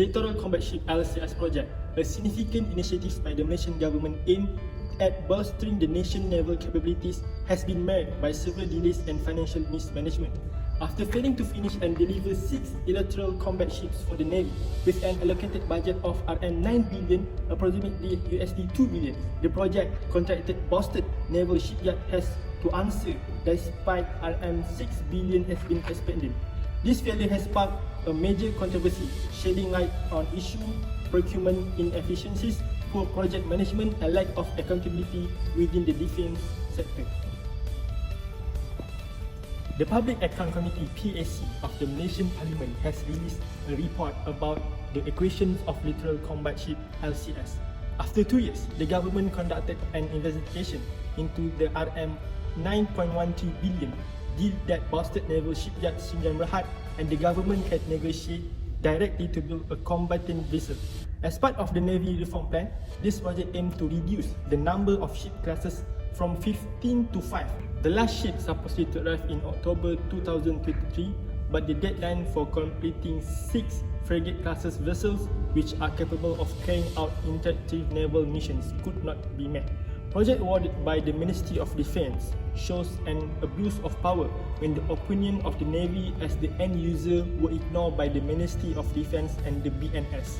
Littoral Combat Ship LCS project, a significant initiative by the Malaysian government aimed at bolstering the nation's naval capabilities, has been marred by several delays and financial mismanagement. After failing to finish and deliver 6 littoral combat ships for the Navy with an allocated budget of RM9 billion, approximately USD 2 billion, the project contracted Boston Naval Shipyard has to answer despite RM6 billion has been expended. This failure has sparked a major controversy, shedding light on issue procurement inefficiencies, poor project management, and lack of accountability within the defence sector. The Public Account Committee (PAC) of the Malaysian Parliament has released a report about the equations of Littoral Combat Ship (LCS). After 2 years, the government conducted an investigation into the RM9.13 billion deal that Boston Naval Shipyard Sdn Bhd and the government had negotiated directly to build a combatant vessel. As part of the Navy reform plan, this project aimed to reduce the number of ship classes from 15 to 5. The last ship supposed to arrive in October 2023, but the deadline for completing 6 frigate classes vessels which are capable of carrying out interactive naval missions could not be met. Project awarded by the Ministry of Defence shows an abuse of power when the opinion of the Navy as the end user were ignored by the Ministry of Defence and the BNS.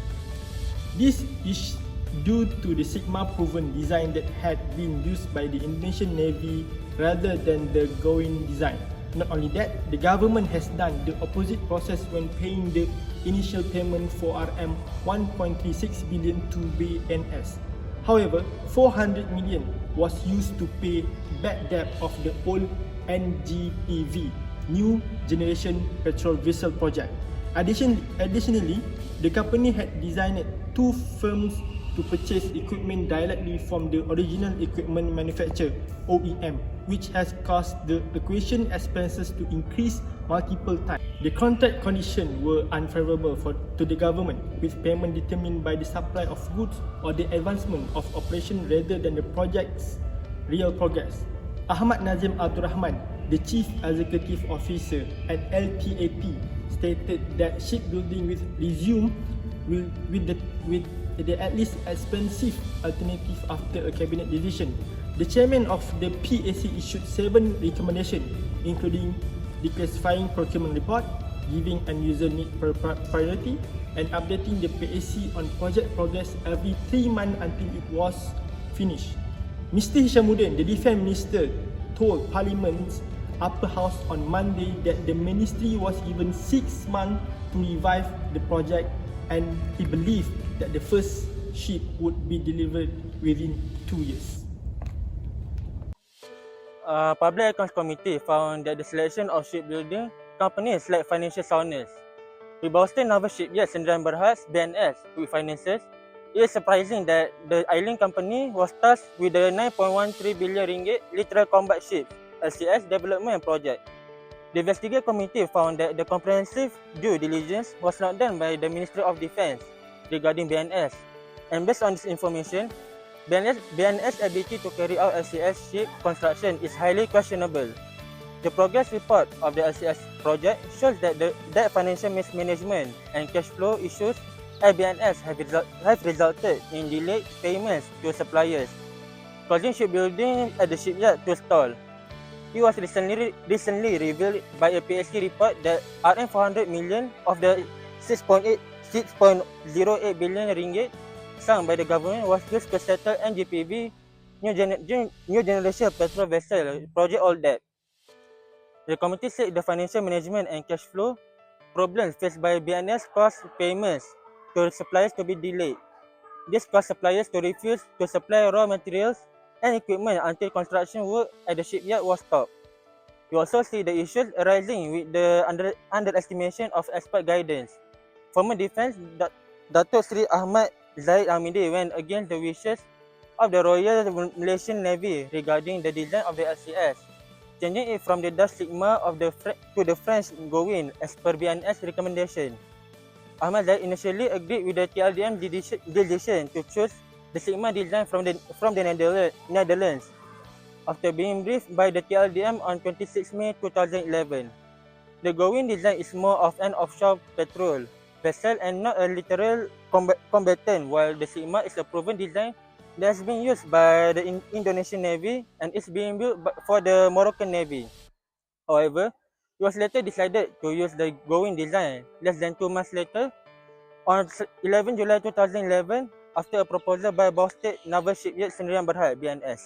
This is due to the Sigma-proven design that had been used by the Indonesian Navy rather than the Going design. Not only that, the government has done the opposite process when paying the initial payment for RM 1.36 billion to BNS. However, 400 million was used to pay back debt of the old NGPV, New Generation Petrol Vessel project. Additionally, the company had designed 2 firms to purchase equipment directly from the original equipment manufacturer (OEM), which has caused the acquisition expenses to increase multiple times. The contract conditions were unfavorable to the government, with payment determined by the supply of goods or the advancement of operation rather than the project's real progress. Ahmad Nazim Abdul Rahman, the Chief Executive Officer at LPAP, stated that shipbuilding will resume with the at least expensive alternative after a cabinet decision. The chairman of the PAC issued 7 recommendations, including declassifying procurement report, giving end user need priority, and updating the PAC on project progress every 3 months until it was finished. Mr. Hishamuddin, the Defence Minister, told Parliament's Upper House on Monday that the ministry was given 6 months to revive the project, and he believed that the first ship would be delivered within 2 years. Public Accounts Committee found that the selection of shipbuilding companies lacked financial soundness. With Boston Naval Shipyard Sdn Bhd (BNS) with finances, it is surprising that the island company was tasked with the 9.13 billion ringgit Littoral Combat Ship (LCS) development project. The investigative committee found that the comprehensive due diligence was not done by the Ministry of Defence regarding BNS, and based on this information, BNS ability to carry out LCS ship construction is highly questionable. The progress report of the LCS project shows that that financial mismanagement and cash flow issues at BNS have resulted in delayed payments to suppliers, causing shipbuilding at the shipyard to stall. It was recently revealed by a PSC report that RM 400 million of the 6.08 billion ringgit sunk by the government was used to settle NGPV New Generation Petrol Vessel project all debt. The committee said the financial management and cash flow problems faced by BNS caused payments to suppliers to be delayed. This caused suppliers to refuse to supply raw materials and equipment until construction work at the shipyard was stopped. We also see the issues arising with the underestimation of expert guidance. Former Defence Datuk Seri Ahmad Zahid Hamidi went against the wishes of the Royal Malaysian Navy regarding the design of the LCS, changing it from the Dutch Sigma to the French Going as per BNS recommendation. Ahmad Zahid initially agreed with the TLDM decision to choose the Sigma design from the Netherlands after being briefed by the TLDM on 26 May 2011. The Going design is more of an offshore patrol, vessel and not a literal combatant, while the Sigma is a proven design that has been used by the Indonesian Navy and is being built for the Moroccan Navy. However, it was later decided to use the Going design. Less than 2 months later, on 11 July 2011, after a proposal by Bawah State Naval Shipyard Sdn Bhd (BNS).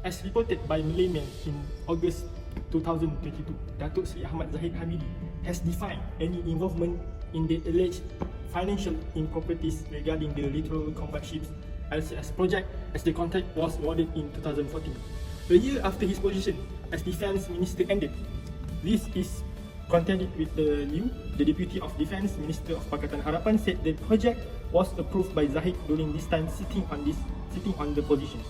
As reported by Millennium in August 2022, Datuk Seri Ahmad Zahid Hamidi has defined any involvement in the alleged financial improprieties regarding the Littoral Combat Ships LCS project as the contract was awarded in 2014. A year after his position as Defence Minister ended. This is contended with the Liu, the Deputy of Defence Minister of Pakatan Harapan, said the project was approved by Zahid during this time sitting on the position.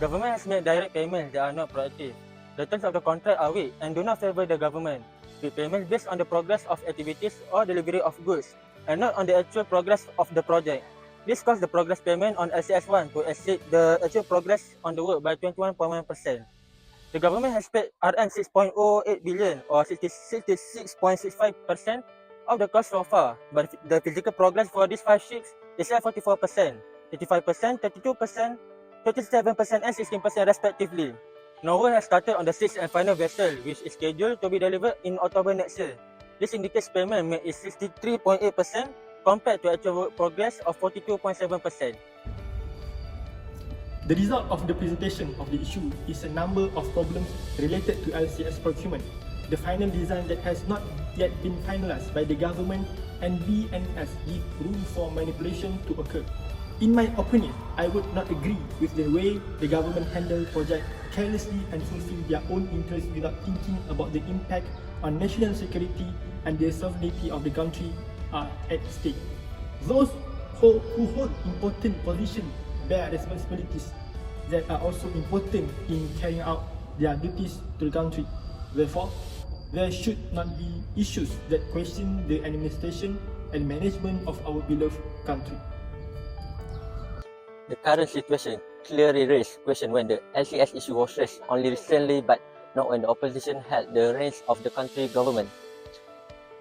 Government has made direct payments that are not proactive. The terms of the contract are weak and do not favour the government. With payments based on the progress of activities or delivery of goods and not on the actual progress of the project. This caused the progress payment on LCS-1 to exceed the actual progress on the work by 21.1%. The government has paid Rm 6.08 billion or 66.65% of the cost so far, but the physical progress for these 5 ships is at 44%, 35%, 32%, 37% and 16% respectively. No work has started on the 6th and final vessel, which is scheduled to be delivered in October next year. This indicates payment made is 63.8% compared to actual work progress of 42.7%. The result of the presentation of the issue is a number of problems related to LCS procurement, the final design that has not yet been finalized by the government, and BNS give room for manipulation to occur. In my opinion, I would not agree with the way the government handle project carelessly and fulfill their own interests without thinking about the impact on national security and the sovereignty of the country are at stake. Those who hold important positions bear responsibilities that are also important in carrying out their duties to the country. Therefore, there should not be issues that question the administration and management of our beloved country. The current situation clearly raised question when the LCS issue was raised only recently, but not when the opposition held the reins of the country government.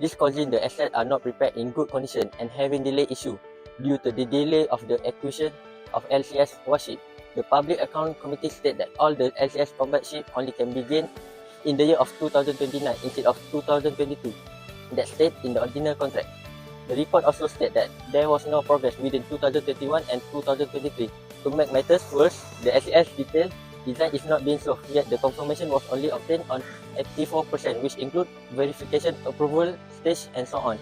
This causing the assets are not prepared in good condition and having delay issue due to the delay of the acquisition of LCS Warship. The Public Account Committee stated that all the LCS combat ship only can begin in the year of 2029 instead of 2022. That stated in the original contract. The report also stated that there was no progress within 2021 and 2023. To make matters worse, the LCS detail design is not being solved, yet the confirmation was only obtained on 84%, which include verification, approval stage and so on.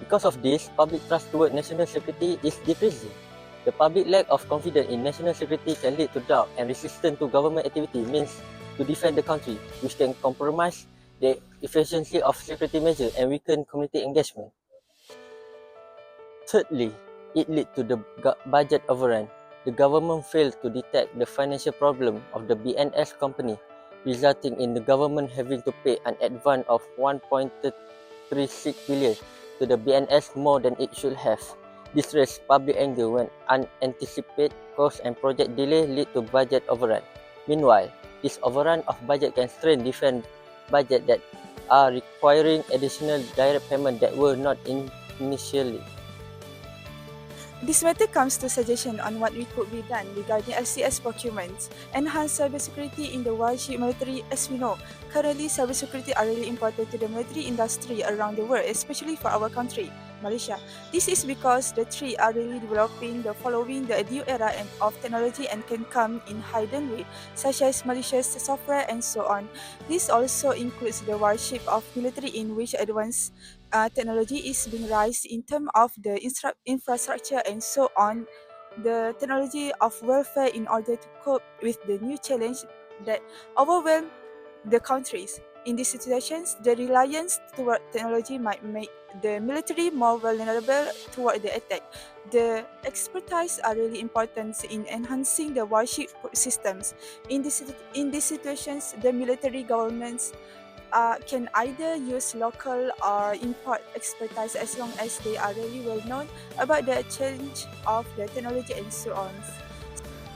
Because of this, public trust toward national security is decreasing. The public lack of confidence in national security can lead to doubt, and resistance to government activity means to defend the country, which can compromise the efficiency of security measures and weaken community engagement. Thirdly, it led to the budget overrun. The government failed to detect the financial problem of the BNS company, resulting in the government having to pay an advance of 1.36 billion to the BNS more than it should have. This raised public anger when unanticipated costs and project delay lead to budget overrun. Meanwhile, this overrun of budget can strain defense budget that are requiring additional direct payment that were not initially. This matter comes to suggestion on what we could be done regarding LCS procurements, enhance cybersecurity in the warship military. As we know, currently cybersecurity are really important to the military industry around the world, especially for our country, Malaysia. This is because the three are really developing the following the new era of technology and can come in hidden way, such as malicious software and so on. This also includes the warship of military in which advanced technology is being raised in terms of the infrastructure and so on, the technology of warfare in order to cope with the new challenge that overwhelm the countries. In these situations, the reliance toward technology might make the military more vulnerable toward the attack. The expertise are really important in enhancing the warship systems. In these situations, the military governments can either use local or import expertise as long as they are really well known about the change of the technology and so on.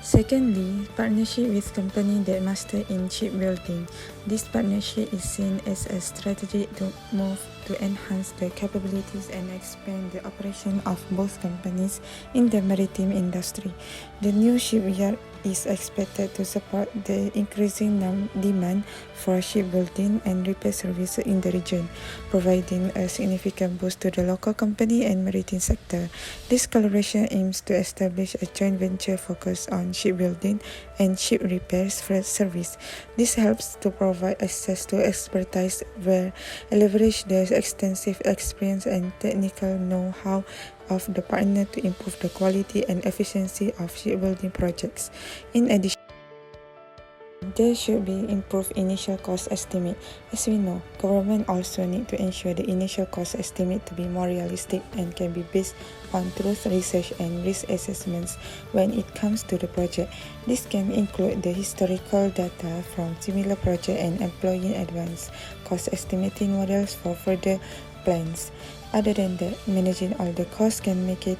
Secondly, partnership with companies that master in shipbuilding. This partnership is seen as a strategic move to enhance the capabilities and expand the operation of both companies in the maritime industry. The new shipyard is expected to support the increasing demand for shipbuilding and repair services in the region, providing a significant boost to the local company and maritime sector. This collaboration aims to establish a joint venture focused on shipbuilding and ship repairs service. This helps to provide access to expertise where leverage the extensive experience and technical know-how of the partner to improve the quality and efficiency of shipbuilding projects. In addition, there should be improved initial cost estimate. As we know, government also need to ensure the initial cost estimate to be more realistic and can be based on truth research and risk assessments when it comes to the project. This can include the historical data from similar projects and employing advanced cost estimating models for further plans. Other than that, managing all the costs can make it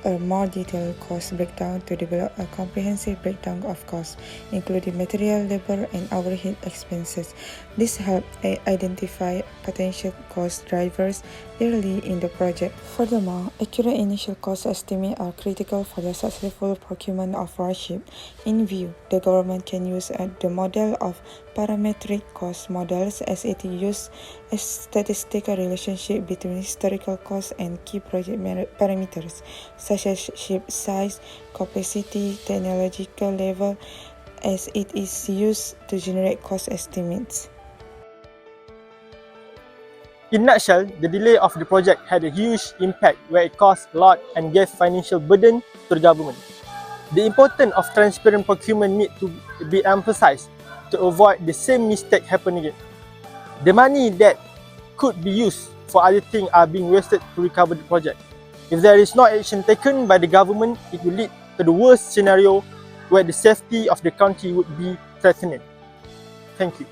a more detailed cost breakdown to develop a comprehensive breakdown of costs, including material, labor, and overhead expenses. This helps identify potential cost drivers early in the project. Furthermore, accurate initial cost estimates are critical for the successful procurement of warship. In view, the government can use the model of parametric cost models as it uses a statistical relationship between historical costs and key project parameters such as ship size, capacity, technological level, as it is used to generate cost estimates. In a nutshell, the delay of the project had a huge impact where it cost a lot and gave financial burden to the government. The importance of transparent procurement needs to be emphasized to avoid the same mistake happening again. The money that could be used for other things are being wasted to recover the project. If there is no action taken by the government, it will lead to the worst scenario where the safety of the country would be threatened. Thank you.